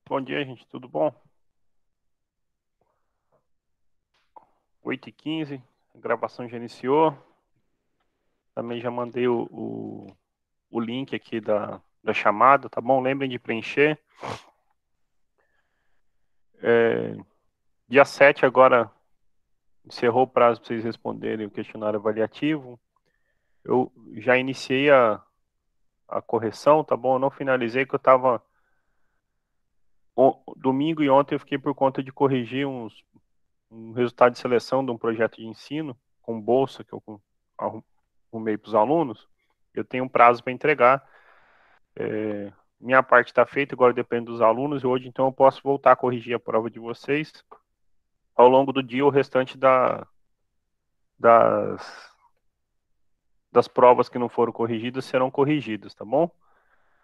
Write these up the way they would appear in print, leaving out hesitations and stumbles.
Bom dia, gente. Tudo bom? 8h15, a gravação já iniciou. Também já mandei o link aqui da chamada, tá bom? Lembrem de preencher. Dia 7 agora encerrou o prazo para vocês responderem o questionário avaliativo. Eu já iniciei a correção, tá bom? Eu não finalizei, que eu estava... Domingo e ontem eu fiquei por conta de corrigir um resultado de seleção de um projeto de ensino com bolsa que eu arrumei para os alunos. Eu tenho um prazo para entregar. Minha parte está feita, agora depende dos alunos. Hoje, então, eu posso voltar a corrigir a prova de vocês. Ao longo do dia, o restante das, das provas que não foram corrigidas serão corrigidas, tá bom?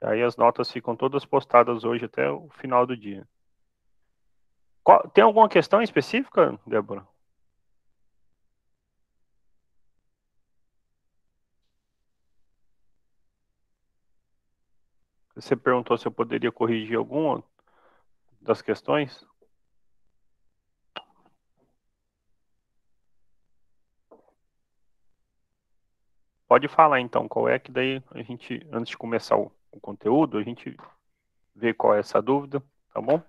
Aí as notas ficam todas postadas hoje até o final do dia. Tem alguma questão específica, Débora? Você perguntou se eu poderia corrigir alguma das questões? Pode falar então qual é, que daí a gente, antes de começar o conteúdo, a gente vê qual é essa dúvida, tá bom?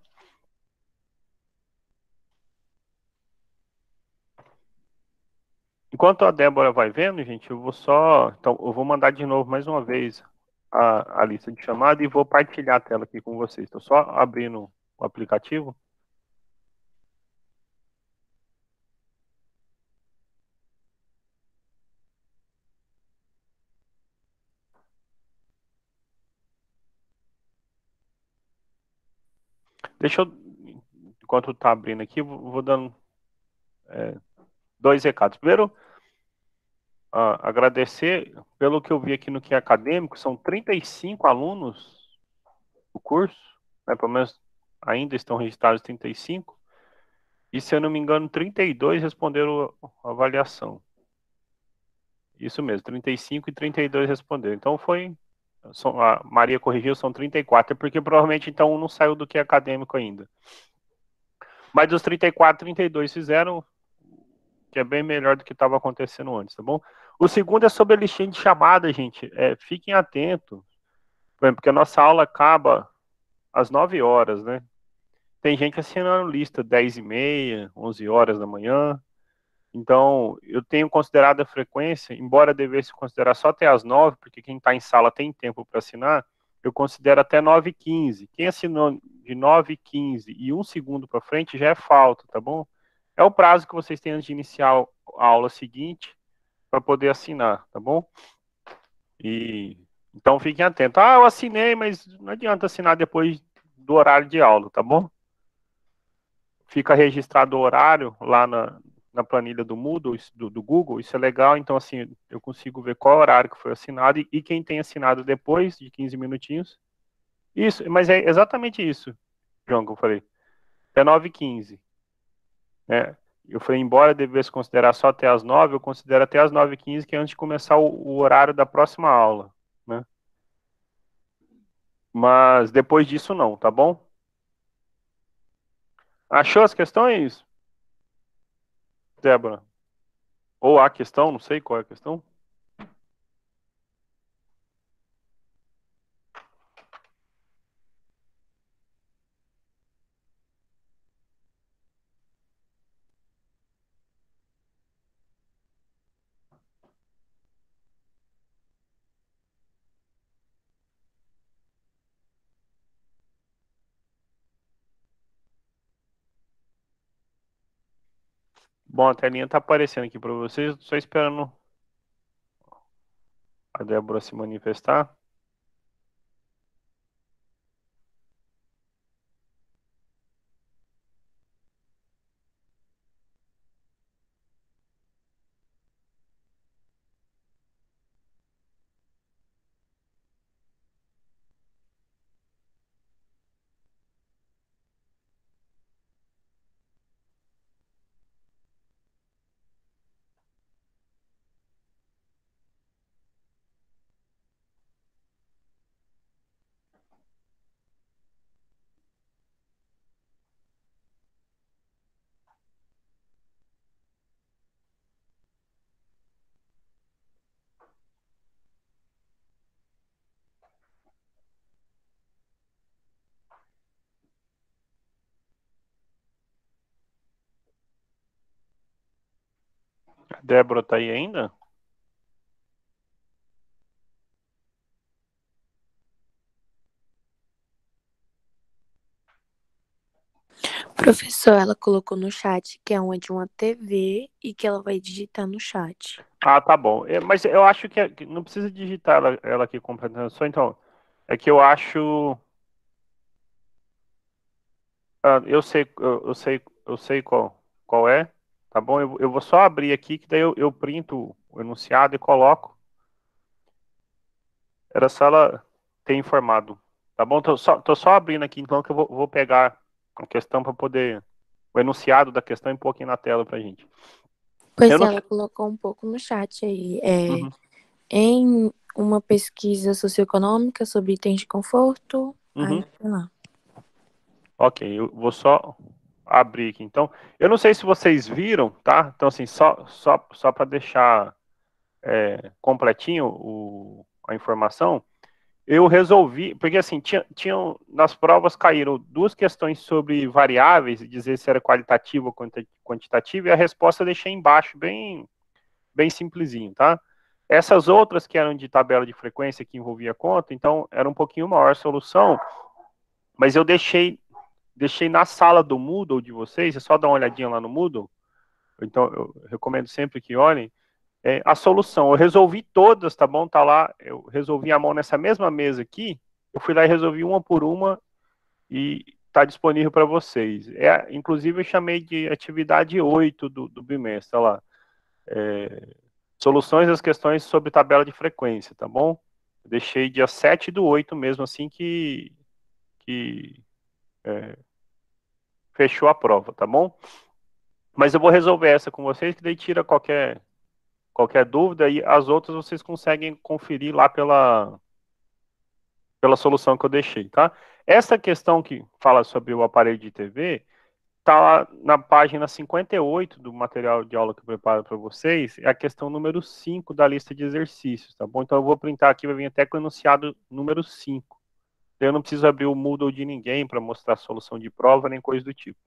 Enquanto a Débora vai vendo, gente, eu vou só. Então, eu vou mandar de novo mais uma vez a lista de chamada e vou partilhar a tela aqui com vocês. Estou só abrindo o aplicativo. Deixa eu, enquanto está abrindo aqui, vou dando dois recados. Primeiro, agradecer pelo que eu vi aqui no que é acadêmico, são 35 alunos do curso, né, pelo menos ainda estão registrados 35, e se eu não me engano, 32 responderam a avaliação. Isso mesmo, 35 e 32 responderam. Então a Maria corrigiu, são 34, porque provavelmente então um não saiu do que é acadêmico ainda. Mas dos 34, 32 fizeram, que é bem melhor do que estava acontecendo antes, tá bom? O segundo é sobre a listinha de chamada, gente. Fiquem atentos, porque a nossa aula acaba às 9 horas, né? Tem gente assinando lista 10h30, 11 horas da manhã. Então, eu tenho considerado a frequência, embora devesse considerar só até as 9, porque quem está em sala tem tempo para assinar, eu considero até 9h15. Quem assinou de 9h15 e 1 segundo para frente já é falta, tá bom? É o prazo que vocês têm antes de iniciar a aula seguinte para poder assinar, tá bom? E então fiquem atentos. Eu assinei, mas não adianta assinar depois do horário de aula, tá bom? Fica registrado o horário lá na planilha do Moodle, do Google, isso é legal, então assim, eu consigo ver qual horário que foi assinado e quem tem assinado depois de 15 minutinhos. Isso, mas é exatamente isso, João, que eu falei. Até 9h15. Né? Eu falei, embora devesse considerar só até as 9, eu considero até as 9h15, que é antes de começar o horário da próxima aula. Né? Mas depois disso não, tá bom? Achou as questões, Débora? Ou a questão, não sei qual é a questão. Bom, a telinha tá aparecendo aqui para vocês, só esperando a Débora se manifestar. A Débora tá aí ainda? Professor, ela colocou no chat que é uma de uma TV e que ela vai digitar no chat. Ah, tá bom. Mas eu acho que não precisa digitar ela aqui completando. Só então, é que eu acho. Eu sei qual é, tá bom? Eu vou só abrir aqui, que daí eu printo o enunciado e coloco. Era só ela ter informado, tá bom? Tô só abrindo aqui, então, que eu vou pegar a questão para poder. O enunciado da questão e um pouquinho na tela pra gente. Eu Pois não. ela colocou um pouco no chat aí. Uhum, Em uma pesquisa socioeconômica sobre itens de conforto. Aí, uhum. sei lá. Ok, eu vou só abrir aqui. Então, eu não sei se vocês viram, tá? Então, assim, só para deixar completinho a informação. Eu resolvi, porque assim, tinham nas provas caíram duas questões sobre variáveis, e dizer se era qualitativo ou quantitativo, e a resposta eu deixei embaixo, bem simplesinho, tá? Essas outras que eram de tabela de frequência que envolvia conta, então era um pouquinho maior a solução, mas eu deixei na sala do Moodle de vocês, é só dar uma olhadinha lá no Moodle, então eu recomendo sempre que olhem, a solução. Eu resolvi todas, tá bom? Tá lá, eu resolvi a mão nessa mesma mesa aqui, eu fui lá e resolvi uma por uma e está disponível para vocês. Inclusive, eu chamei de atividade 8 do bimestre, olha lá. Soluções das questões sobre tabela de frequência, tá bom? Eu deixei dia 7/8 mesmo, assim que fechou a prova, tá bom? Mas eu vou resolver essa com vocês, que daí tira qualquer dúvida, e as outras vocês conseguem conferir lá pela solução que eu deixei, tá? Essa questão que fala sobre o aparelho de TV está lá na página 58 do material de aula que eu preparo para vocês, é a questão número 5 da lista de exercícios, tá bom? Então eu vou printar aqui, vai vir até com o enunciado número 5. Eu não preciso abrir o Moodle de ninguém para mostrar a solução de prova, nem coisa do tipo.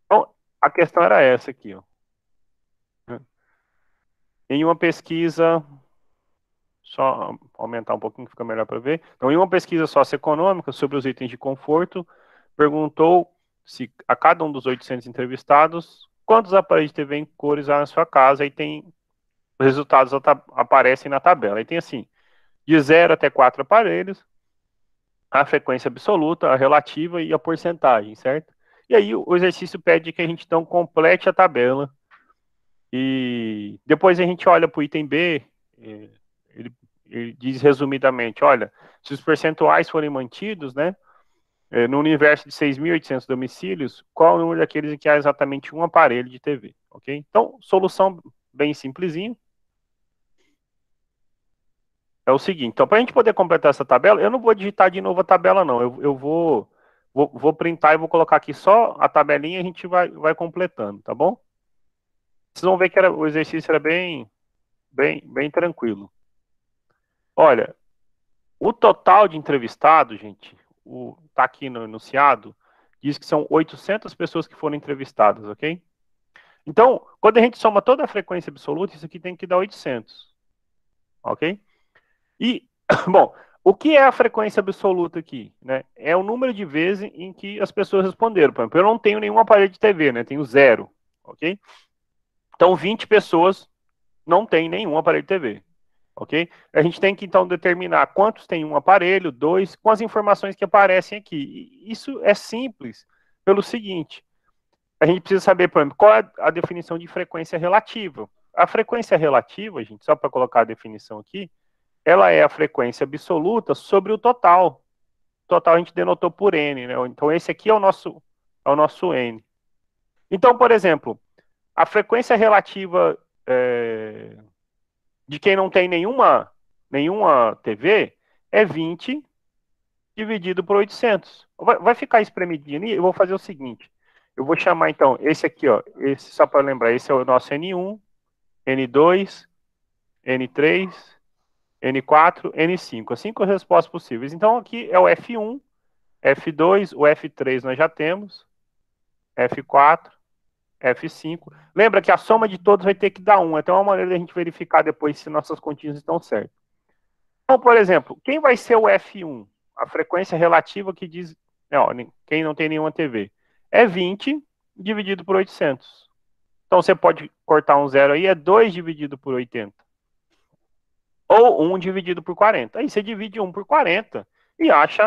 Então, a questão era essa aqui, ó. Em uma pesquisa, só aumentar um pouquinho que fica melhor para ver. Então, em uma pesquisa socioeconômica sobre os itens de conforto, perguntou se a cada um dos 800 entrevistados, quantos aparelhos de TV em cores há na sua casa, e tem os resultados aparecem na tabela. E tem assim, de 0 até 4 aparelhos, a frequência absoluta, a relativa e a porcentagem, certo? E aí o exercício pede que a gente então complete a tabela e depois a gente olha para o item B, ele, ele diz resumidamente, olha, se os percentuais forem mantidos, né, no universo de 6.800 domicílios, qual o número daqueles em que há exatamente um aparelho de TV, ok? Então, solução bem simplesinho. É o seguinte, então, para a gente poder completar essa tabela, eu não vou digitar de novo a tabela, não. Eu vou printar e vou colocar aqui só a tabelinha e a gente vai completando, tá bom? Vocês vão ver que o exercício era bem tranquilo. Olha, o total de entrevistados, gente, tá aqui no enunciado, diz que são 800 pessoas que foram entrevistadas, ok? Então, quando a gente soma toda a frequência absoluta, isso aqui tem que dar 800, ok? E, bom, o que é a frequência absoluta aqui? Né? É o número de vezes em que as pessoas responderam. Por exemplo, eu não tenho nenhum aparelho de TV, né? Tenho zero, ok? Então, 20 pessoas não têm nenhum aparelho de TV, ok? A gente tem que, então, determinar quantos têm um aparelho, dois, com as informações que aparecem aqui. E isso é simples, pelo seguinte, a gente precisa saber, por exemplo, qual é a definição de frequência relativa. A frequência relativa, gente, só para colocar a definição aqui, ela é a frequência absoluta sobre o total. O total a gente denotou por N, né? Então esse aqui é o nosso N. Então, por exemplo, a frequência relativa de quem não tem nenhuma TV é 20 dividido por 800. Vai ficar espremidinho ali, eu vou fazer o seguinte, eu vou chamar então esse aqui, ó, esse, só para lembrar, esse é o nosso N1, N2, N3, N4, N5. As 5 respostas possíveis. Então aqui é o F1, F2, o F3 nós já temos, F4, F5. Lembra que a soma de todos vai ter que dar 1. Até uma maneira de a gente verificar depois se nossas continhas estão certas. Então, por exemplo, quem vai ser o F1? A frequência relativa que diz... Ó, quem não tem nenhuma TV. É 20 dividido por 800. Então, você pode cortar um zero aí, é 2 dividido por 80. Ou 1 dividido por 40. Aí você divide 1 por 40 e acha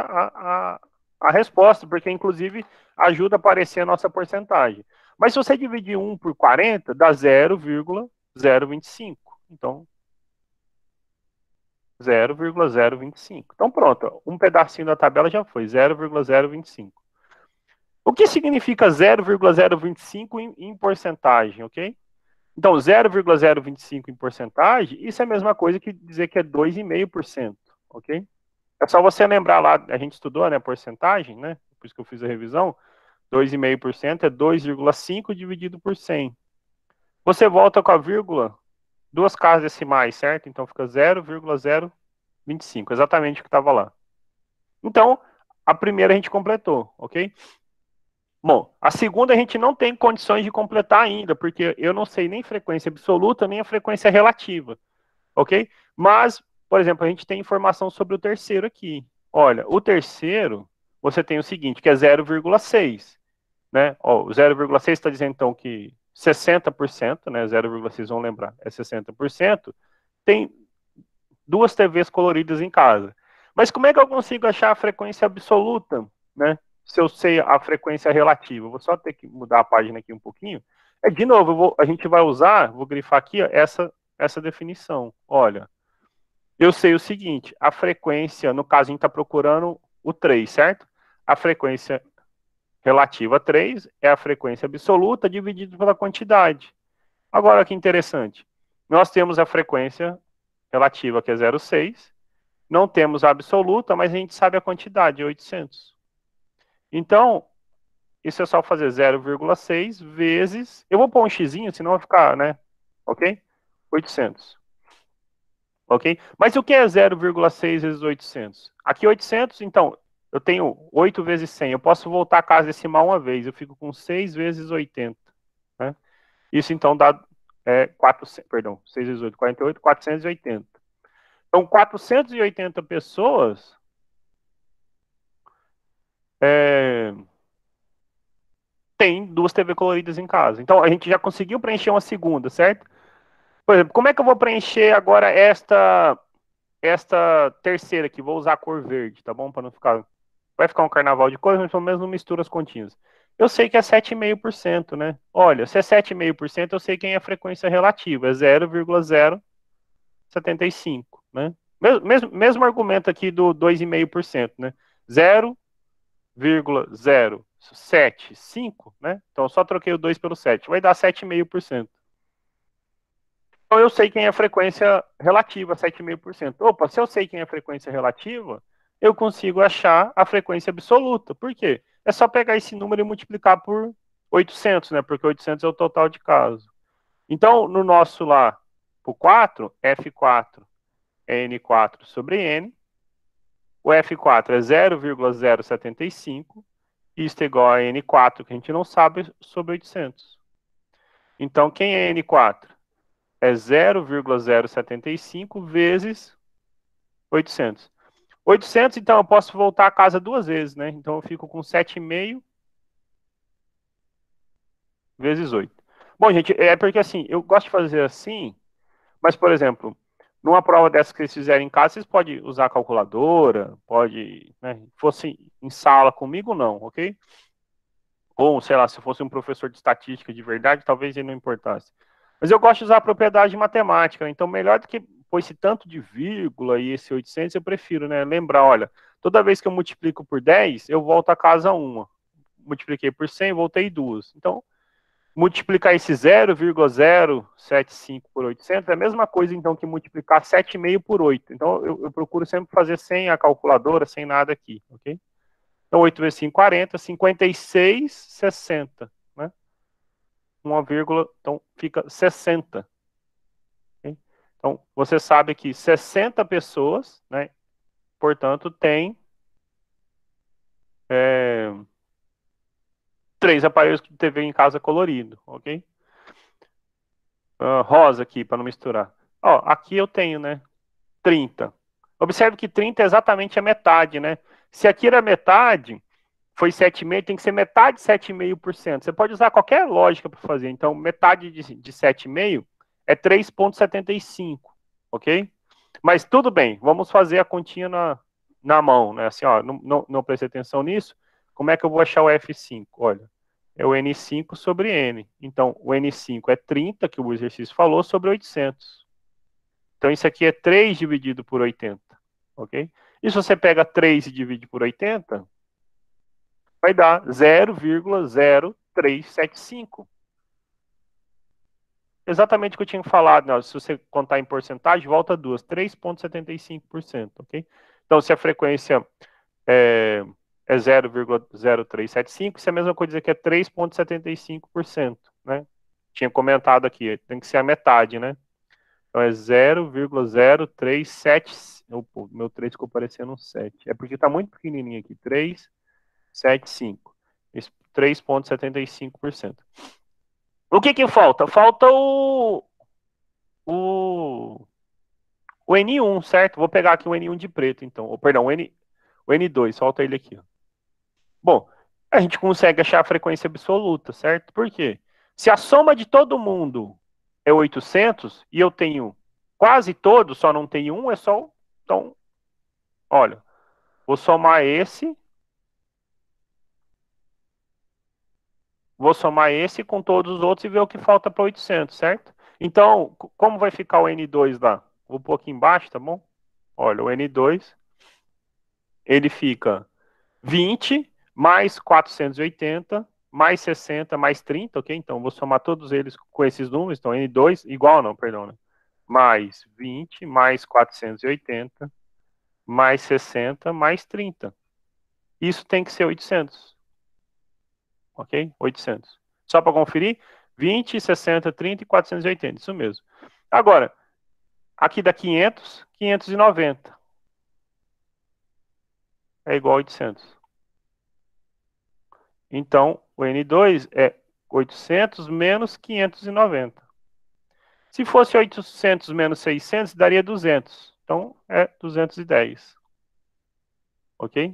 a resposta, porque inclusive ajuda a aparecer a nossa porcentagem. Mas se você dividir 1 por 40, dá 0,025. Então, 0,025. Então, pronto. Um pedacinho da tabela já foi, 0,025. O que significa 0,025 em porcentagem, ok? Então, 0,025 em porcentagem, isso é a mesma coisa que dizer que é 2,5%, ok? É só você lembrar lá, a gente estudou, né, porcentagem, né? Por isso que eu fiz a revisão. 2,5% é 2,5 dividido por 100. Você volta com a vírgula, duas casas decimais, certo? Então fica 0,025, exatamente o que estava lá. Então, a primeira a gente completou, ok? Bom, a segunda a gente não tem condições de completar ainda, porque eu não sei nem frequência absoluta, nem a frequência relativa, ok? Mas, por exemplo, a gente tem informação sobre o terceiro aqui. Olha, o terceiro, você tem o seguinte, que é 0,6, né? Ó, o 0,6 está dizendo, então, que 60%, né? 0,6, vamos lembrar, é 60%, tem duas TVs coloridas em casa. Mas como é que eu consigo achar a frequência absoluta, né? Se eu sei a frequência relativa? Eu vou só ter que mudar a página aqui um pouquinho. De novo, a gente vai usar, vou grifar aqui, ó, essa definição. Olha, eu sei o seguinte, a frequência, no caso a gente está procurando o 3, certo? A frequência relativa a 3 é a frequência absoluta dividida pela quantidade. Agora, que interessante. Nós temos a frequência relativa, que é 0,6. Não temos a absoluta, mas a gente sabe a quantidade, é 800. Então, isso é só fazer 0,6 vezes... Eu vou pôr um xzinho, senão vai ficar, né? Ok? 800. Ok? Mas o que é 0,6 vezes 800? Aqui 800, então, eu tenho 8 vezes 100. Eu posso voltar a casa decimal uma vez. Eu fico com 6 vezes 80. Né? Isso, então, dá 6 vezes 8, 48, 480. Então, 480 pessoas tem duas TV coloridas em casa. Então, a gente já conseguiu preencher uma segunda, certo? Por exemplo, como é que eu vou preencher agora esta terceira aqui? Vou usar a cor verde, tá bom? Para não ficar... Vai ficar um carnaval de cores, mas pelo menos não mistura as continhas. Eu sei que é 7,5%, né? Olha, se é 7,5%, eu sei quem é a frequência relativa. É 0,075, né? Mesmo argumento aqui do 2,5%, né? 0,075, né? Então eu só troquei o 2 pelo 7. Vai dar 7,5%. Então eu sei quem é a frequência relativa, 7,5%. Opa, se eu sei quem é a frequência relativa, eu consigo achar a frequência absoluta. Por quê? É só pegar esse número e multiplicar por 800, né? Porque 800 é o total de casos. Então, no nosso lá, por 4, F4 é N4 sobre N. O F4 é 0,075. Isto é igual a N4, que a gente não sabe, sobre 800. Então, quem é N4? É 0,075 vezes 800. 800, então, eu posso voltar a casa duas vezes, né? Então, eu fico com 7,5 vezes 8. Bom, gente, é porque assim, eu gosto de fazer assim, mas, por exemplo, numa prova dessa que vocês fizerem em casa, vocês podem usar a calculadora, pode, né? Fosse em sala comigo, não, ok? Ou, sei lá, se fosse um professor de estatística de verdade, talvez ele não importasse. Mas eu gosto de usar a propriedade matemática, né? Então melhor do que pôr esse tanto de vírgula e esse 800, eu prefiro, né, lembrar, olha, toda vez que eu multiplico por 10, eu volto a casa uma. Multipliquei por 100, voltei duas. Então, multiplicar esse 0,075 por 800 é a mesma coisa, então, que multiplicar 7,5 por 8. Então, eu procuro sempre fazer sem a calculadora, sem nada aqui, ok? Então, 8 vezes 5, 40, 56, 60, né? Uma vírgula, então fica 60. Okay? Então, você sabe que 60 pessoas, né? Portanto, tem 3 aparelhos de TV em casa colorido, ok? Rosa aqui, para não misturar. Ó, aqui eu tenho, né? 30. Observe que 30 é exatamente a metade, né? Se aqui era metade, foi 7,5, tem que ser metade de 7,5%. Você pode usar qualquer lógica para fazer. Então, metade de 7,5 é 3,75, ok? Mas tudo bem, vamos fazer a continha na mão, né? Assim, ó, não prestei atenção nisso. Como é que eu vou achar o F5? Olha, é o N5 sobre N. Então, o N5 é 30, que o exercício falou, sobre 800. Então, isso aqui é 3 dividido por 80, ok? E se você pega 3 e divide por 80, vai dar 0,0375. Exatamente o que eu tinha falado, né? Se você contar em porcentagem, volta duas, 3,75%, ok? Então, se a frequência é 0,0375, isso é a mesma coisa dizer que é 3,75%, né? Tinha comentado aqui, tem que ser a metade, né? Então é 0,037. Opa, meu 3 ficou parecendo um 7. É porque está muito pequenininho aqui. 3,75. 3,75%. O que que falta? Falta o, o N1, certo? Vou pegar aqui o N1 de preto, então. Ou, perdão, o N2. Falta ele aqui. Ó. Bom, a gente consegue achar a frequência absoluta, certo? Por quê? Se a soma de todo mundo é 800 e eu tenho quase todos, só não tem um, é só. Então, olha, vou somar esse. Vou somar esse com todos os outros e ver o que falta para 800, certo? Então, como vai ficar o N2 lá? Vou pôr aqui embaixo, tá bom? Olha, o N2, ele fica 20 mais 480 mais 60 mais 30, ok? Então, vou somar todos eles com esses números. Então, N2, igual não, perdão, né? Mais 20 mais 480 mais 60 mais 30. Isso tem que ser 800. Ok? 800. Só para conferir, 20, 60, 30 e 480. Isso mesmo. Agora, aqui dá 500, 590. É igual a 800. Então, o N2 é 800 menos 590. Se fosse 800 menos 600, daria 200. Então, é 210. Ok?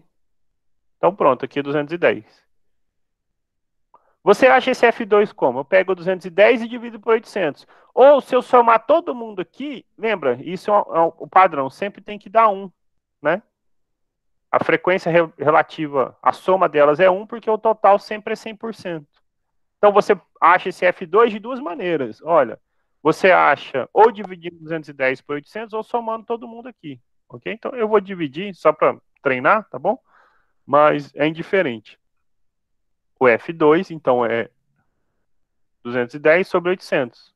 Então, pronto, aqui é 210. Você acha esse F2 como? Eu pego 210 e divido por 800. Ou, se eu somar todo mundo aqui, lembra, isso o padrão, sempre tem que dar 1, né? A frequência relativa, a soma delas é 1, porque o total sempre é 100%. Então, você acha esse F2 de duas maneiras. Olha, você acha ou dividindo 210 por 800 ou somando todo mundo aqui, ok? Então, eu vou dividir só para treinar, tá bom? Mas é indiferente. O F2, então, é 210 sobre 800,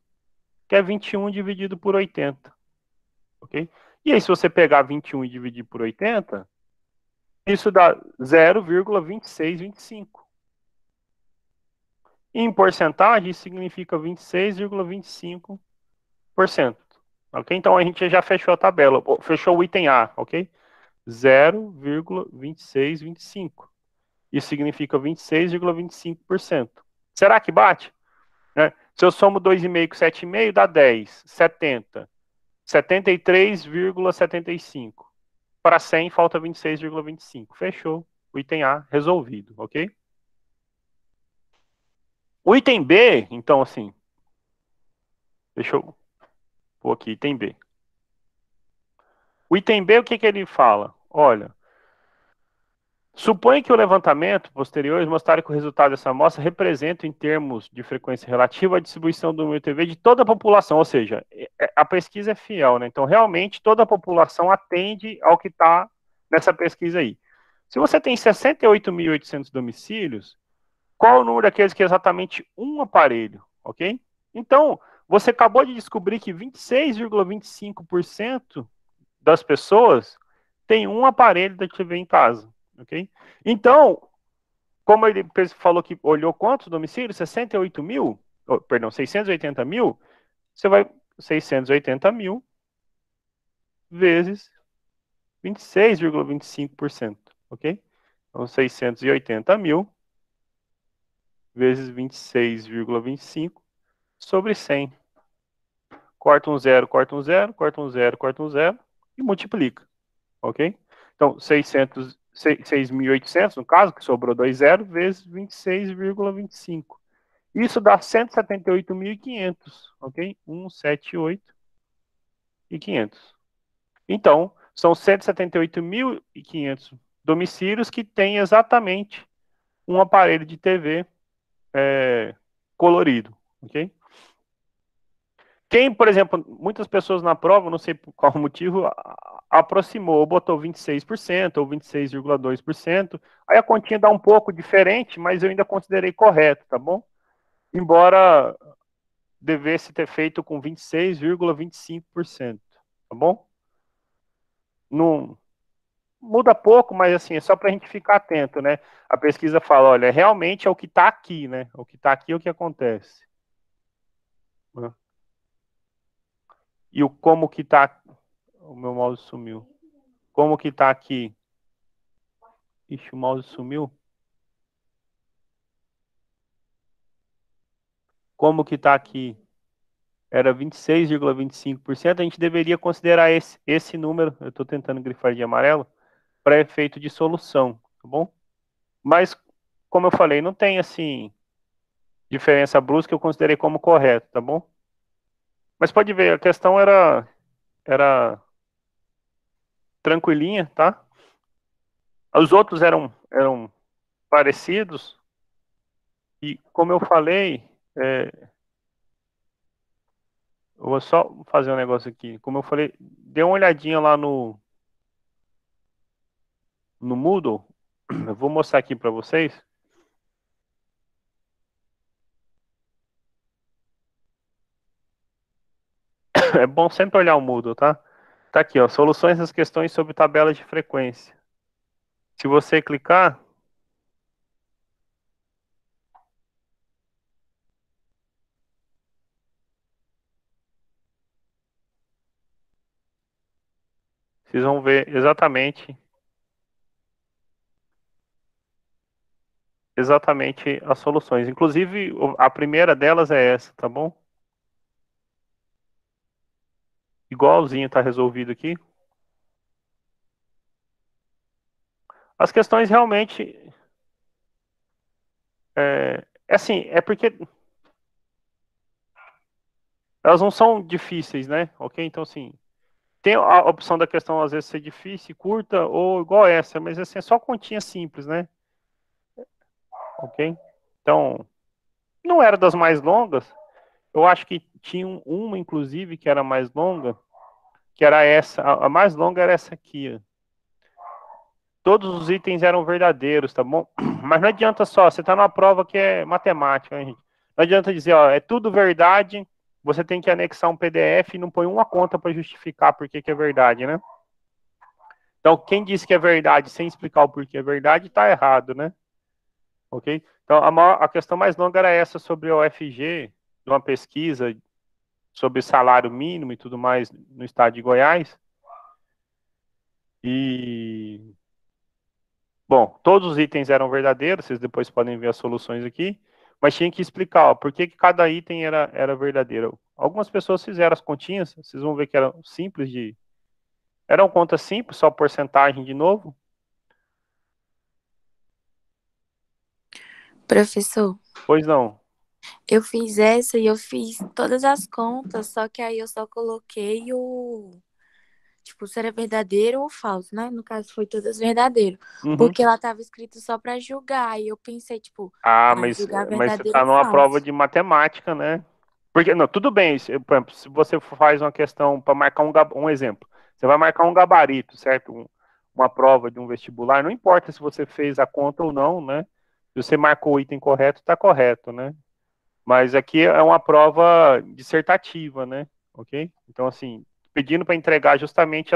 que é 21 dividido por 80, ok? E aí, se você pegar 21 e dividir por 80, isso dá 0,2625. Em porcentagem, isso significa 26,25%. Ok? Então a gente já fechou a tabela, fechou o item A, ok? 0,2625. Isso significa 26,25%. Será que bate? Né? Se eu somo 2,5 com 7,5, dá 10, 70. 73,75. Para 100, falta 26,25. Fechou. O item A resolvido, ok? O item B, então, assim, deixa eu pôr aqui, item B. O item B, o que ele fala? Olha, suponha que o levantamento posterior mostrar que o resultado dessa amostra representa, em termos de frequência relativa, a distribuição do número TV de toda a população, ou seja, a pesquisa é fiel, né? Então, realmente, toda a população atende ao que está nessa pesquisa aí. Se você tem 68.800 domicílios, qual o número daqueles que é exatamente um aparelho, ok? Então, você acabou de descobrir que 26,25% das pessoas tem um aparelho da TV em casa, ok? Então, como ele falou que olhou quantos domicílios? 68 mil? Perdão, 680 mil? Você vai 680 mil vezes 26,25%, ok? Então, 680 mil vezes 26,25 sobre 100. Corta um zero, corta um zero, corta um zero, corta um zero e multiplica, ok? Então, 6.800, no caso, que sobrou 2 zeros, vezes 26,25. Isso dá 178.500, ok? 178.500. Então, são 178.500 domicílios que têm exatamente um aparelho de TV colorido, ok? Quem, por exemplo, muitas pessoas na prova, não sei por qual motivo, aproximou, botou 26% ou 26,2%. Aí a continha dá um pouco diferente, mas eu ainda considerei correto, tá bom? Embora devesse ter feito com 26,25%, tá bom? Não muda pouco, mas assim, é só para a gente ficar atento, né? A pesquisa fala, olha, realmente é o que está aqui, né? O que está aqui é o que acontece. E o como que está... O meu mouse sumiu. Como que está aqui? Ixi, o mouse sumiu. Como que está aqui? Era 26,25%. A gente deveria considerar esse número, eu estou tentando grifar de amarelo, para efeito de solução, tá bom? Mas, como eu falei, não tem, assim, diferença brusca, eu considerei como correto, tá bom? Mas pode ver, a questão era tranquilinha, tá? Os outros eram parecidos, e como eu falei, eu vou só fazer um negócio aqui. Como eu falei, dê uma olhadinha lá no Moodle. Eu vou mostrar aqui para vocês. É bom sempre olhar o Moodle, tá? Tá aqui, ó, soluções das questões sobre tabela de frequência. Se você clicar, vocês vão ver exatamente as soluções. Inclusive, a primeira delas é essa, tá bom? Igualzinho tá resolvido aqui. As questões realmente é assim, é porque elas não são difíceis, né? Ok? Então, assim, tem a opção da questão às vezes ser difícil, curta ou igual essa, mas assim, é só continha simples, né? Ok? Então, não era das mais longas. Eu acho que tinha uma, inclusive, que era mais longa, que era essa. A mais longa era essa aqui. Ó. Todos os itens eram verdadeiros, tá bom? Mas não adianta só, você tá numa prova que é matemática, né, gente? Não adianta dizer, ó, é tudo verdade, você tem que anexar um PDF e não põe uma conta para justificar por que é verdade, né? Então, quem disse que é verdade sem explicar o porquê é verdade, tá errado, né? Ok? Então, a questão mais longa era essa sobre o OFG, de uma pesquisa sobre salário mínimo e tudo mais no estado de Goiás. E, bom, todos os itens eram verdadeiros, vocês depois podem ver as soluções aqui, mas tinha que explicar ó, por que cada item era verdadeiro. Algumas pessoas fizeram as continhas, vocês vão ver que eram simples de. Eram contas simples, só porcentagem de novo. Professor, Pois não. eu fiz essa e eu fiz todas as contas, só que aí eu só coloquei tipo, se era verdadeiro ou falso, né? No caso, foi todas verdadeiro. Uhum. Porque ela tava escrito só pra julgar. E eu pensei, tipo, Ah, ah, julgar mas você verdadeiro está ou numa prova falso. de matemática, né? Porque, não, tudo bem, por exemplo, se você faz uma questão para marcar um exemplo, você vai marcar um gabarito, certo? Uma prova de um vestibular, não importa se você fez a conta ou não, né? Se você marcou o item correto, está correto, né? Mas aqui é uma prova dissertativa, né? Ok? Então, assim, pedindo para entregar justamente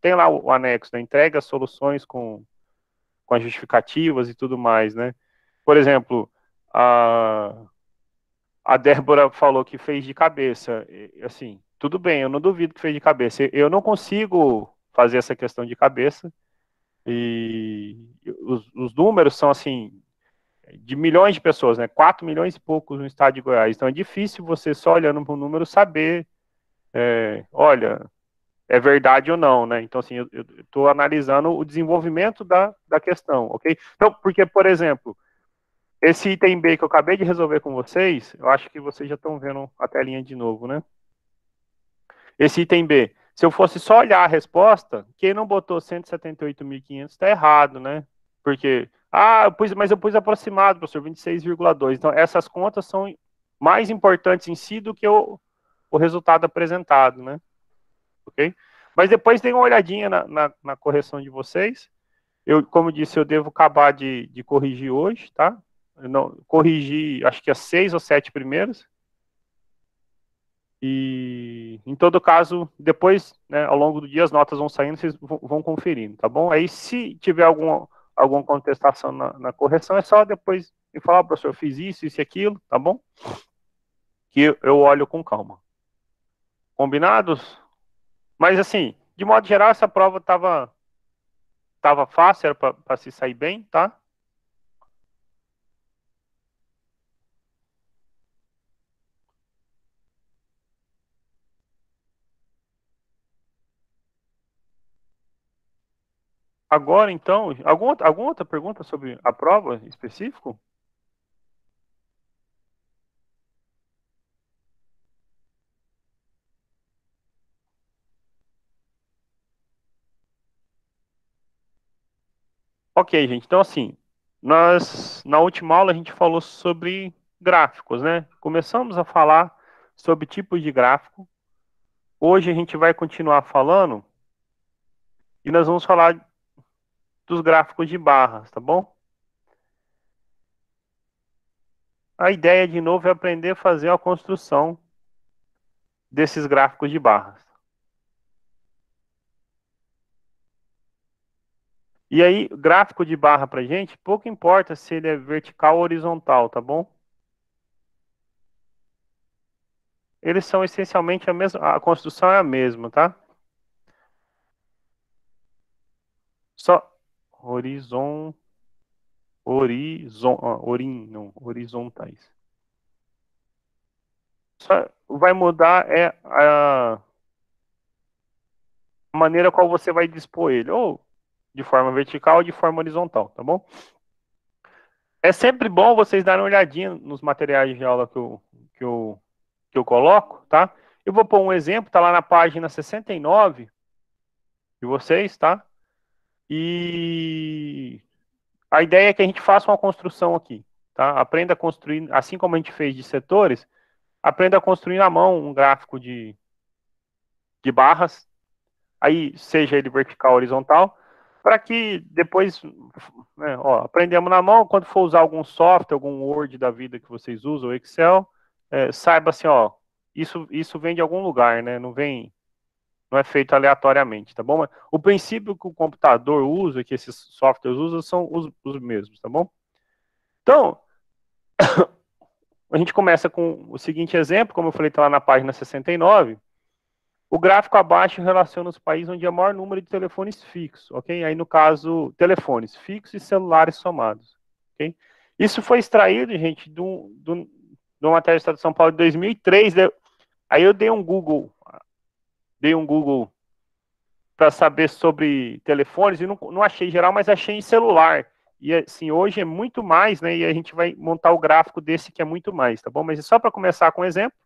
tem lá o anexo, né? Entrega as soluções com as justificativas e tudo mais, né? Por exemplo, a Débora falou que fez de cabeça. Assim, tudo bem, eu não duvido que fez de cabeça. Eu não consigo fazer essa questão de cabeça. E os números são assim, de milhões de pessoas, né? 4 milhões e poucos no estado de Goiás. Então é difícil você só olhando para o número saber, olha, é verdade ou não, né? Então, assim, eu estou analisando o desenvolvimento da questão, ok? Então, porque, por exemplo, esse item B que eu acabei de resolver com vocês, eu acho que vocês já estão vendo a telinha de novo, né? Esse item B, se eu fosse só olhar a resposta, quem não botou 178.500 está errado, né? Porque, mas eu pus aproximado, professor, 26,2. Então, essas contas são mais importantes em si do que o resultado apresentado, né? Ok? Mas depois tem uma olhadinha na correção de vocês. Eu, como disse, eu devo acabar de corrigir hoje, tá? Eu não, corrigi, acho que as 6 ou 7 primeiras. E, em todo caso, depois, né, ao longo do dia, as notas vão saindo, vocês vão conferindo, tá bom? Aí, se tiver alguma contestação na correção, é só depois me falar, professor, eu fiz isso e aquilo, tá bom? Que eu olho com calma. Combinados? Mas, assim, de modo geral, essa prova tava fácil, era para se sair bem, tá? Agora, então, alguma outra pergunta sobre a prova específico? Ok, gente. Então, assim, na última aula a gente falou sobre gráficos, né? Começamos a falar sobre tipos de gráfico. Hoje a gente vai continuar falando e nós vamos falar dos gráficos de barras, tá bom? A ideia, de novo, é aprender a fazer a construção desses gráficos de barras. E aí, gráfico de barra pra gente, pouco importa se ele é vertical ou horizontal, tá bom? Eles são essencialmente a mesma, a construção é a mesma, tá? Só não, horizontais. Só vai mudar a maneira qual você vai dispor ele, ou de forma vertical ou de forma horizontal, tá bom? É sempre bom vocês darem uma olhadinha nos materiais de aula que eu, que eu coloco, tá? Eu vou pôr um exemplo, tá lá na página 69 de vocês, tá? E a ideia é que a gente faça uma construção aqui, tá? Aprenda a construir, assim como a gente fez de setores, aprenda a construir na mão um gráfico de barras, aí seja ele vertical ou horizontal, para que depois, né, ó, aprendemos na mão, quando for usar algum software, algum Word da vida que vocês usam, Excel, saiba assim, ó, isso vem de algum lugar, né? Não é feito aleatoriamente, tá bom? Mas o princípio que o computador usa, que esses softwares usam, são os mesmos, tá bom? Então, a gente começa com o seguinte exemplo, como eu falei, está lá na página 69. O gráfico abaixo relaciona os países onde há maior número de telefones fixos, ok? Aí, no caso, telefones fixos e celulares somados, ok? Isso foi extraído, gente, de uma matéria do Estado de São Paulo de 2003. Aí eu dei um Google para saber sobre telefones e não achei geral, mas achei em celular. E assim, hoje é muito mais, né? E a gente vai montar o gráfico desse que é muito mais, tá bom? Mas é só para começar com um exemplo.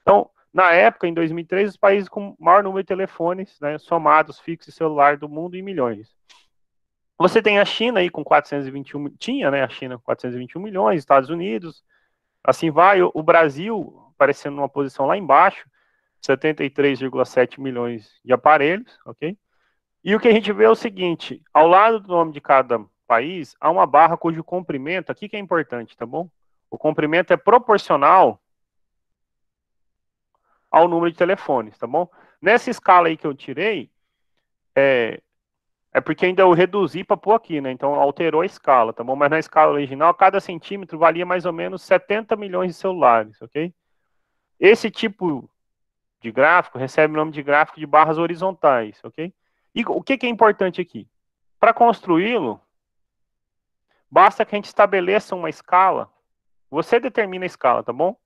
Então, na época, em 2003, os países com maior número de telefones, né, somados, fixos e celular do mundo em milhões. Você tem a China aí com 421, tinha, né, a China com 421 milhões, Estados Unidos, assim vai, o Brasil aparecendo numa posição lá embaixo, 73,7 milhões de aparelhos, ok? E o que a gente vê é o seguinte, ao lado do nome de cada país, há uma barra cujo comprimento, aqui que é importante, tá bom? O comprimento é proporcional ao número de telefones, tá bom? Nessa escala aí que eu tirei, é porque ainda eu reduzi para pôr aqui, né? Então alterou a escala, tá bom? Mas na escala original, cada centímetro valia mais ou menos 70 milhões de celulares, ok? Esse tipo de gráfico recebe o nome de gráfico de barras horizontais, ok? E o que é importante aqui? Para construí-lo, basta que a gente estabeleça uma escala. Você determina a escala, tá bom?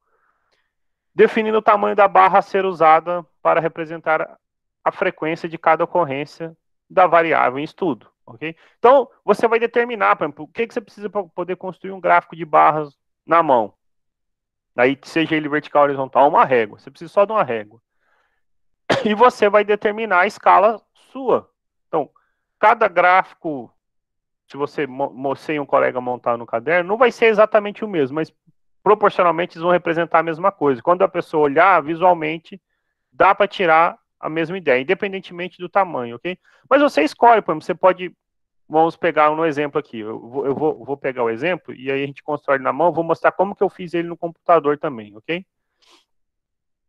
Definindo o tamanho da barra a ser usada para representar a frequência de cada ocorrência da variável em estudo, ok? Então, você vai determinar, por exemplo, o que você precisa para poder construir um gráfico de barras na mão. Aí, seja ele vertical ou horizontal, uma régua. Você precisa só de uma régua. E você vai determinar a escala sua. Então, cada gráfico, se você e um colega montar no caderno, não vai ser exatamente o mesmo, mas proporcionalmente eles vão representar a mesma coisa. Quando a pessoa olhar visualmente, dá para tirar a mesma ideia, independentemente do tamanho, ok? Mas você escolhe, por exemplo, você pode, vamos pegar um exemplo aqui, eu vou pegar o exemplo e aí a gente constrói ele na mão, vou mostrar como que eu fiz ele no computador também, ok?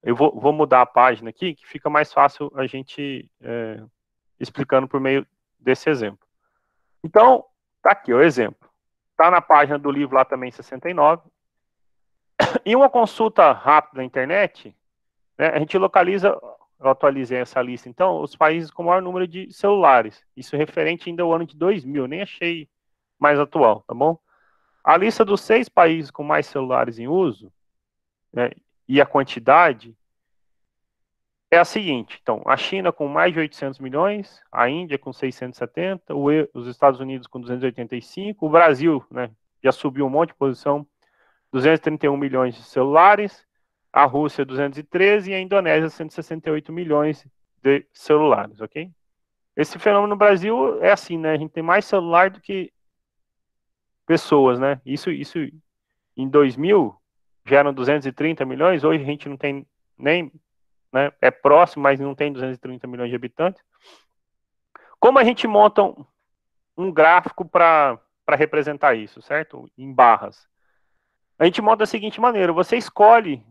Eu vou mudar a página aqui, que fica mais fácil a gente explicando por meio desse exemplo. Então, tá aqui o exemplo. Tá na página do livro lá também, 69. Em uma consulta rápida na internet, né, a gente localiza, eu atualizei essa lista, então, os países com o maior número de celulares. Isso referente ainda ao ano de 2000, nem achei mais atual, tá bom? A lista dos 6 países com mais celulares em uso, né, e a quantidade é a seguinte. Então, a China com mais de 800 milhões, a Índia com 670, os Estados Unidos com 285, o Brasil, né, já subiu um monte de posição, 231 milhões de celulares, a Rússia 213 e a Indonésia 168 milhões de celulares, ok? Esse fenômeno no Brasil é assim, né? A gente tem mais celular do que pessoas, né? Isso em 2000 já eram 230 milhões, hoje a gente não tem nem, né? É próximo, mas não tem 230 milhões de habitantes. Como a gente monta um gráfico para representar isso, certo? Em barras. A gente monta da seguinte maneira: você escolhe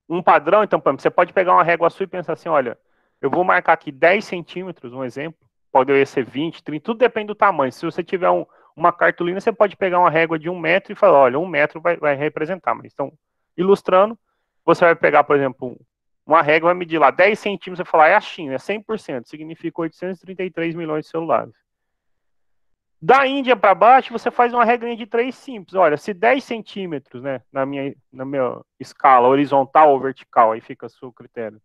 um padrão, então, por exemplo, você pode pegar uma régua sua e pensar assim: olha, eu vou marcar aqui 10 centímetros, um exemplo, pode ser 20, 30, tudo depende do tamanho. Se você tiver uma cartolina, você pode pegar uma régua de 1 metro e falar: olha, 1 metro vai representar. Mas então, ilustrando, você vai pegar, por exemplo, uma régua, vai medir lá 10 centímetros e falar: é a China, é 100%, significa 833 milhões de celulares. Da Índia para baixo, você faz uma regrinha de 3 simples. Olha, se 10 centímetros, né, na minha escala horizontal ou vertical, aí fica a seu critério,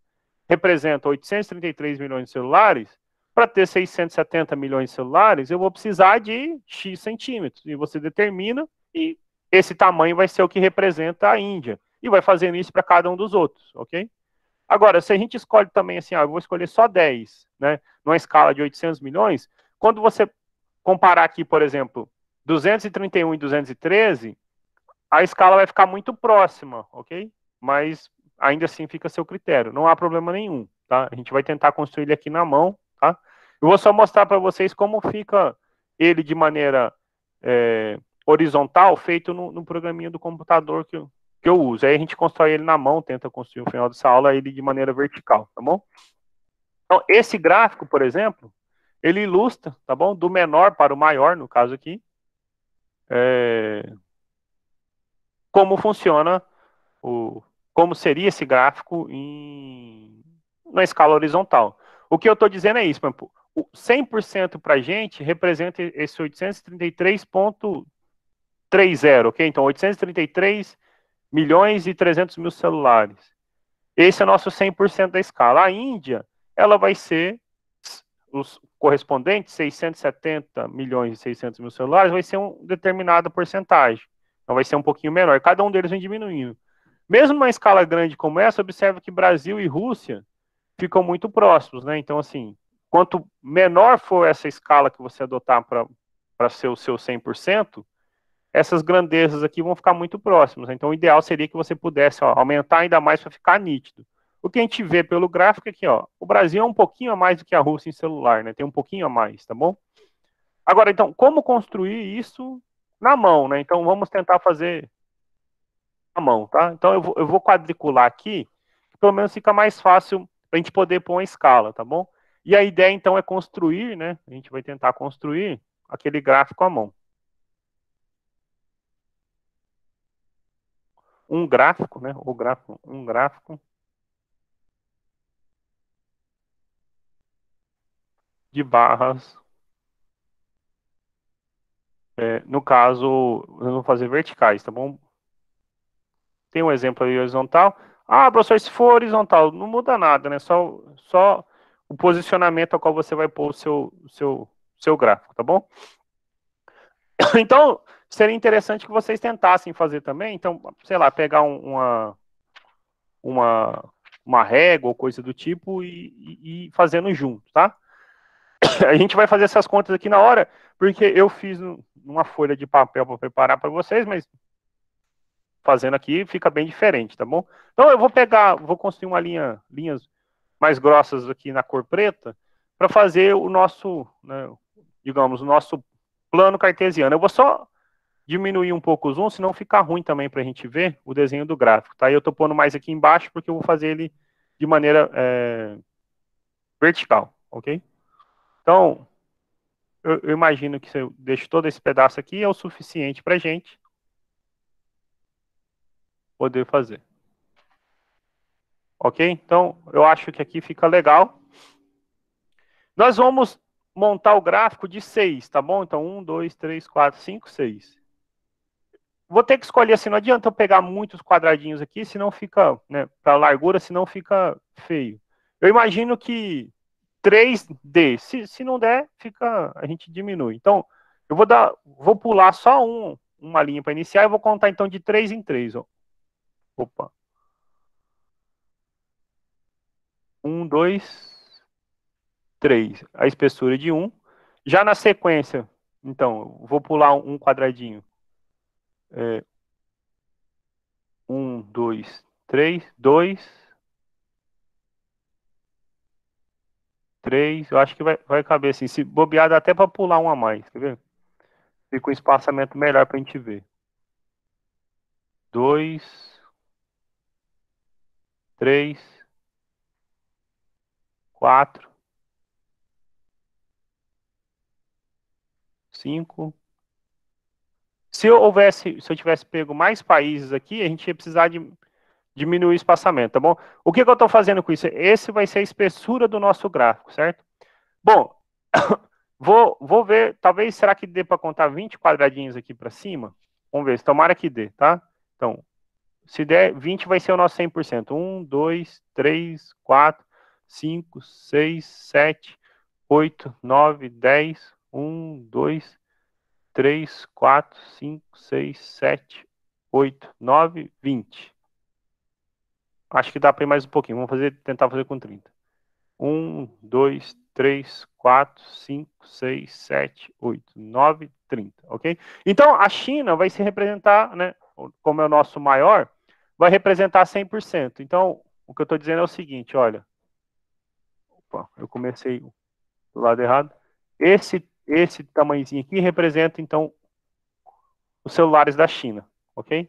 representa 833 milhões de celulares, para ter 670 milhões de celulares, eu vou precisar de X centímetros. E você determina, e esse tamanho vai ser o que representa a Índia. E vai fazendo isso para cada um dos outros, ok? Agora, se a gente escolhe também assim, eu vou escolher só 10, né, numa escala de 800 milhões, quando você comparar aqui, por exemplo, 231 e 213, a escala vai ficar muito próxima, ok? Mas ainda assim fica a seu critério, não há problema nenhum, tá? A gente vai tentar construir ele aqui na mão, tá? Eu vou só mostrar para vocês como fica ele de maneira horizontal, feito no programinha do computador que eu uso. Aí a gente constrói ele na mão, tenta construir no final dessa aula ele de maneira vertical, tá bom? Então, esse gráfico, por exemplo, ele ilustra, tá bom? Do menor para o maior, no caso aqui, como funciona, como seria esse gráfico na escala horizontal. O que eu estou dizendo é isso, por exemplo, o 100% para a gente representa esse 833,30, ok? Então, 833 milhões e 300 mil celulares. Esse é o nosso 100% da escala. A Índia, ela vai ser os correspondentes, 670 milhões e 600 mil celulares, vai ser uma determinada porcentagem. Então vai ser um pouquinho menor. Cada um deles vem diminuindo. Mesmo numa escala grande como essa, observa que Brasil e Rússia ficam muito próximos, né? Então, assim, quanto menor for essa escala que você adotar para ser o seu 100%, essas grandezas aqui vão ficar muito próximas. Então, o ideal seria que você pudesse aumentar ainda mais para ficar nítido. O que a gente vê pelo gráfico aqui, o Brasil é um pouquinho a mais do que a Rússia em celular, né? Tem um pouquinho a mais, tá bom? Agora, então, como construir isso na mão, né? Então, vamos tentar fazer na mão, tá? Então, eu vou quadricular aqui, que pelo menos fica mais fácil para a gente poder pôr uma escala, tá bom? E a ideia, então, é construir, né? A gente vai tentar construir aquele gráfico à mão. Um gráfico, né? Um gráfico de barras No caso, nós vamos fazer verticais, tá bom? Tem um exemplo aí horizontal. Ah, professor, se for horizontal, não muda nada, né? Só o posicionamento ao qual você vai pôr o seu gráfico, tá bom? Então, seria interessante que vocês tentassem fazer também. Então, sei lá, pegar uma, uma régua ou coisa do tipo e fazendo junto, tá? A gente vai fazer essas contas aqui na hora, porque eu fiz uma folha de papel para preparar para vocês, mas fazendo aqui fica bem diferente, tá bom? Então eu vou construir linhas mais grossas aqui na cor preta para fazer o nosso, né, digamos, o nosso plano cartesiano. Eu vou só diminuir um pouco o zoom, senão fica ruim também para a gente ver o desenho do gráfico, tá? E eu estou pondo mais aqui embaixo porque eu vou fazer ele de maneira vertical, ok? Então, eu imagino que se eu deixo todo esse pedaço aqui é o suficiente para a gente poder fazer. Ok? Então, eu acho que aqui fica legal. Nós vamos montar o gráfico de 6, tá bom? Então, 1, 2, 3, 4, 5, 6. Vou ter que escolher assim, não adianta eu pegar muitos quadradinhos aqui, senão fica, né, para largura, senão fica feio. Eu imagino que 3D, se não der, a gente diminui. Então, eu vou pular só uma linha para iniciar e vou contar então de 3 em 3. Ó. Opa. 1, 2, 3. A espessura de 1. Já na sequência, então, vou pular um quadradinho. 1, 2, 3, 2, 3. Eu acho que vai caber assim. Se bobear, dá até para pular um a mais, quer ver? Fica um espaçamento melhor para a gente ver. 2, 3, 4, 5. Se eu tivesse pego mais países aqui, a gente ia precisar de diminuir o espaçamento, tá bom? O que eu estou fazendo com isso? Esse vai ser a espessura do nosso gráfico, certo? Bom, vou ver, talvez, será que dê para contar 20 quadradinhos aqui para cima? Vamos ver, tomara que dê, tá? Então, se der 20 vai ser o nosso 100%. 1, 2, 3, 4, 5, 6, 7, 8, 9, 10. 1, 2, 3, 4, 5, 6, 7, 8, 9, 20. Acho que dá para ir mais um pouquinho. Tentar fazer com 30. 1, 2, 3, 4, 5, 6, 7, 8, 9, 30, ok? Então, a China vai se representar, né, como é o nosso maior, vai representar 100%. Então, o que eu estou dizendo é o seguinte, olha. Opa, eu comecei do lado errado. Esse tamanhozinho aqui representa, então, os celulares da China, ok?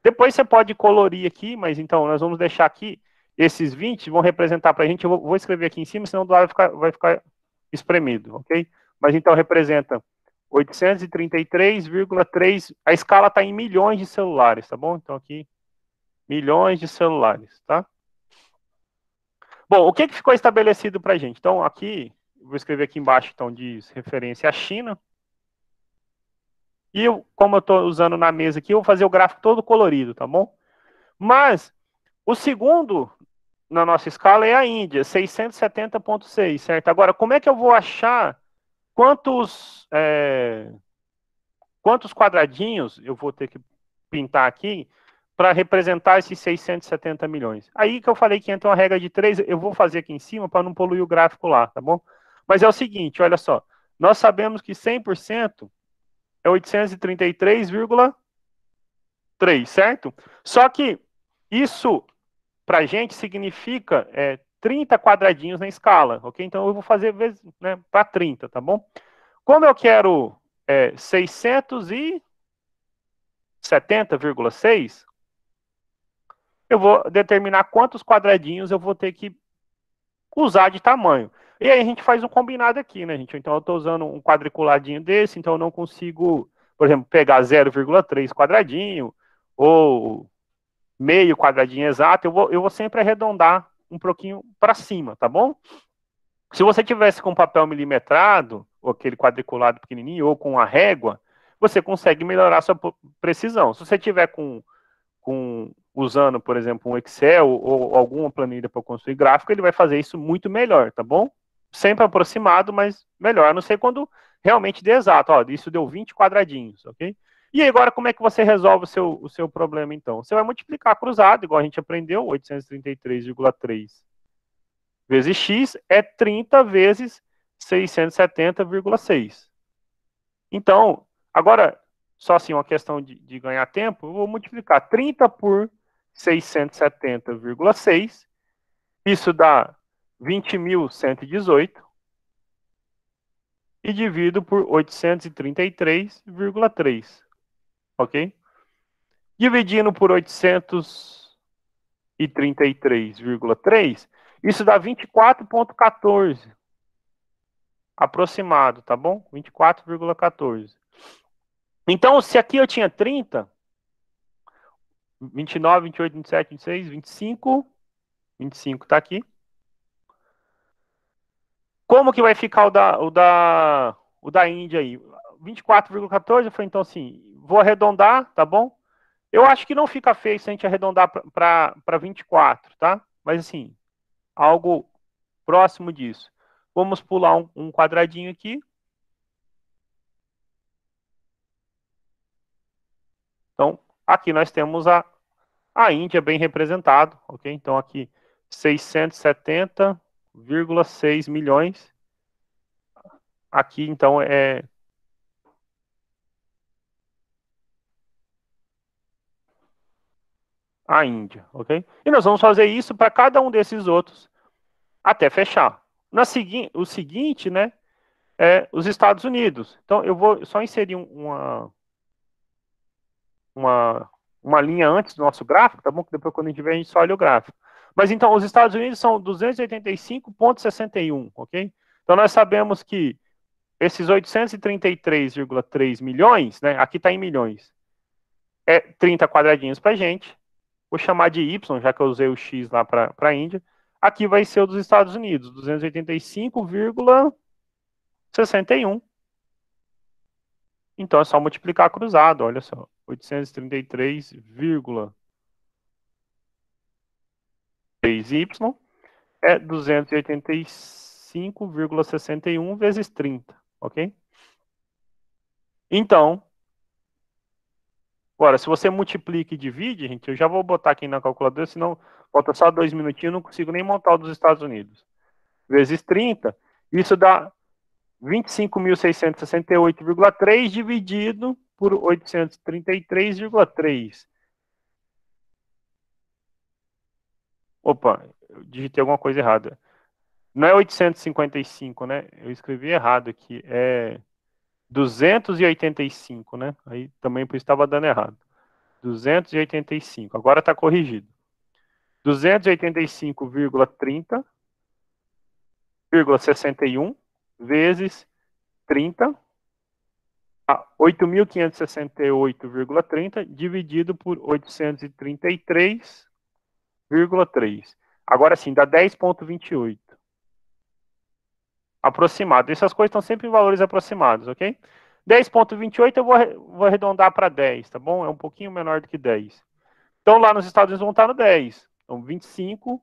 Depois você pode colorir aqui, mas então nós vamos deixar aqui esses 20 vão representar para a gente. Eu vou escrever aqui em cima, senão do lado vai ficar espremido, ok? Mas então representa 833,3. A escala está em milhões de celulares, tá bom? Então aqui, milhões de celulares, tá? Bom, o que ficou estabelecido para a gente? Então aqui, vou escrever aqui embaixo, então, diz referência à China. E como eu estou usando na mesa aqui, eu vou fazer o gráfico todo colorido, tá bom? Mas o segundo na nossa escala é a Índia, 670,6, certo? Agora, como é que eu vou achar quantos quadradinhos eu vou ter que pintar aqui para representar esses 670 milhões? Aí que eu falei que entra uma regra de 3, eu vou fazer aqui em cima para não poluir o gráfico lá, tá bom? Mas é o seguinte, olha só, nós sabemos que 100% é 833,3, certo? Só que isso para a gente significa 30 quadradinhos na escala, ok? Então eu vou fazer vezes, né, para 30, tá bom? Como eu quero 670,6, eu vou determinar quantos quadradinhos eu vou ter que usar de tamanho. E aí a gente faz um combinado aqui, né, gente? Então eu estou usando um quadriculadinho desse, então eu não consigo, por exemplo, pegar 0,3 quadradinho ou meio quadradinho exato, eu vou sempre arredondar um pouquinho para cima, tá bom? Se você tivesse com papel milimetrado, ou aquele quadriculado pequenininho, ou com a régua, você consegue melhorar a sua precisão. Se você tiver usando, por exemplo, um Excel ou alguma planilha para construir gráfico, ele vai fazer isso muito melhor, tá bom? Sempre aproximado, mas melhor. A não ser quando realmente dê exato. Ó, isso deu 20 quadradinhos, ok? E agora, como é que você resolve o seu problema, então? Você vai multiplicar cruzado, igual a gente aprendeu, 833,3 vezes x é 30 vezes 670,6. Então, agora, só assim, uma questão de ganhar tempo, eu vou multiplicar 30 por 670,6, isso dá 20.118, e divido por 833,3, ok? Dividindo por 833,3, isso dá 24,14, aproximado, tá bom? 24,14. Então, se aqui eu tinha 30, 29, 28, 27, 26, 25, 25 tá aqui. Como que vai ficar o da Índia aí? 24,14 foi então assim, vou arredondar, tá bom? Eu acho que não fica feio se a gente arredondar para 24, tá? Mas assim, algo próximo disso. Vamos pular um quadradinho aqui. Então, aqui nós temos a Índia bem representado, ok? Então aqui 670,6 milhões. Aqui então é a Índia, ok? E nós vamos fazer isso para cada um desses outros até fechar. O seguinte, né, é os Estados Unidos. Então eu vou só inserir uma linha antes do nosso gráfico, tá bom? Que depois quando a gente vê a gente só olha o gráfico. Mas então os Estados Unidos são 285,61, ok? Então nós sabemos que esses 833,3 milhões, né, aqui está em milhões, é 30 quadradinhos para a gente. Vou chamar de Y, já que eu usei o X lá para a Índia. Aqui vai ser o dos Estados Unidos, 285,61. Então é só multiplicar cruzado, olha só. 833,3Y é 285,61 vezes 30, ok? Então, agora, se você multiplica e divide, gente, eu já vou botar aqui na calculadora, senão falta só 2 minutinhos, eu não consigo nem montar o dos Estados Unidos. Vezes 30, isso dá 25.668,3 dividido por 833,3. Opa, eu digitei alguma coisa errada. Não é 855, né? Eu escrevi errado aqui. É 285, né? Aí também por isso estava dando errado. 285. Agora está corrigido. 285,30,61 vezes 30 a 8.568,30 dividido por 833,3. Agora sim, dá 10,28. Aproximado. Essas coisas estão sempre em valores aproximados, ok? 10,28 eu vou arredondar para 10, tá bom? É um pouquinho menor do que 10. Então lá nos Estados Unidos vão estar no 10. Então 25,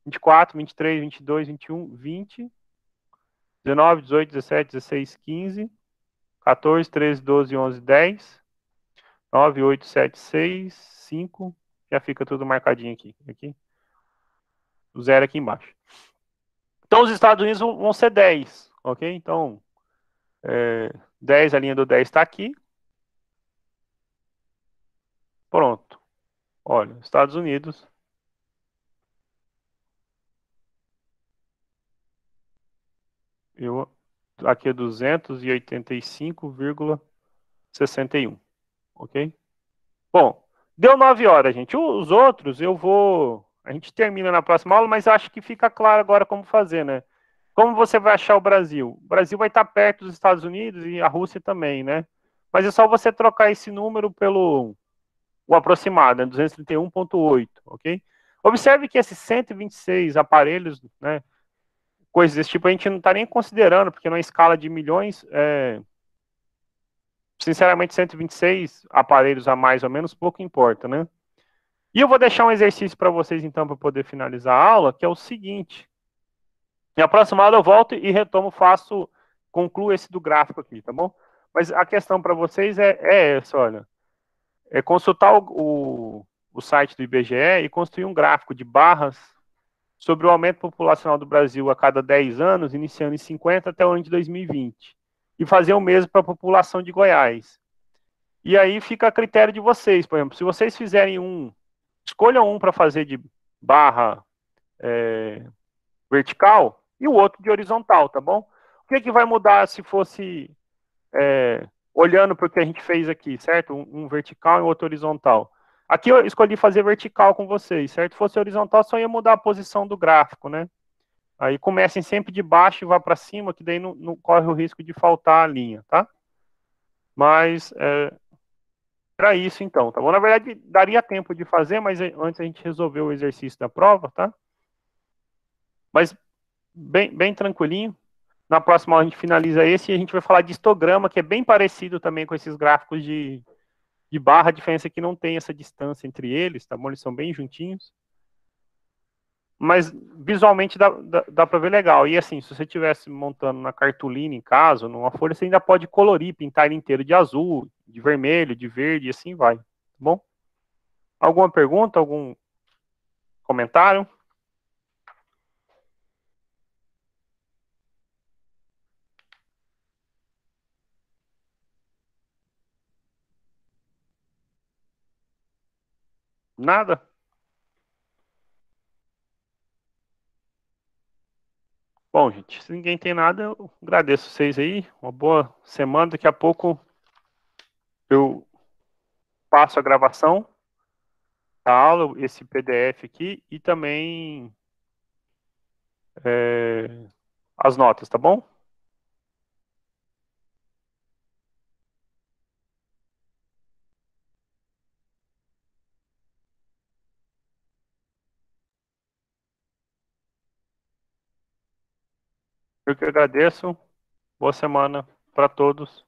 24, 23, 22, 21, 20, 19, 18, 17, 16, 15, 14, 13, 12, 11, 10, 9, 8, 7, 6, 5. Já fica tudo marcadinho aqui. O zero aqui embaixo. Então os Estados Unidos vão ser 10, ok? Então 10, a linha do 10 está aqui. Pronto. Olha, Estados Unidos. Aqui é 285,61, ok? Bom, deu 9 horas, gente. Os outros a gente termina na próxima aula, mas acho que fica claro agora como fazer, né? Como você vai achar o Brasil? O Brasil vai estar perto dos Estados Unidos e a Rússia também, né? Mas é só você trocar esse número pelo o aproximado, né? 231,8, ok? Observe que esses 126 aparelhos, né? Coisas desse tipo a gente não está nem considerando, porque na escala de milhões, Sinceramente, 126 aparelhos a mais ou menos, pouco importa, né? E eu vou deixar um exercício para vocês, então, para poder finalizar a aula, que é o seguinte. Na próxima aula eu volto e retomo, concluo esse do gráfico aqui, tá bom? Mas a questão para vocês é essa, olha. É consultar o site do IBGE e construir um gráfico de barras sobre o aumento populacional do Brasil a cada 10 anos, iniciando em 50 até o ano de 2020. E fazer o mesmo para a população de Goiás. E aí fica a critério de vocês, por exemplo, se vocês fizerem escolham um para fazer de barra vertical e o outro de horizontal, tá bom? O que vai mudar se fosse olhando para o que a gente fez aqui, certo? Um vertical e outro horizontal. Aqui eu escolhi fazer vertical com vocês, certo? Se fosse horizontal, só ia mudar a posição do gráfico, né? Aí comecem sempre de baixo e vá para cima, que daí não corre o risco de faltar a linha, tá? Mas era isso então, tá bom? Na verdade, daria tempo de fazer, mas antes a gente resolveu o exercício da prova, tá? Mas bem tranquilinho. Na próxima aula a gente finaliza esse e a gente vai falar de histograma, que é bem parecido também com esses gráficos de barra. A diferença é que não tem essa distância entre eles, tá bom? Eles são bem juntinhos. Mas visualmente dá para ver legal. E assim, se você estivesse montando na cartolina em casa, numa folha, você ainda pode colorir, pintar ele inteiro de azul, de vermelho, de verde, e assim vai. Tá bom? Alguma pergunta? Algum comentário? Nada? Bom, gente, se ninguém tem nada, eu agradeço vocês aí. Uma boa semana. Daqui a pouco eu passo a gravação da aula, esse PDF aqui, e também as notas, tá bom? Eu que agradeço. Boa semana para todos.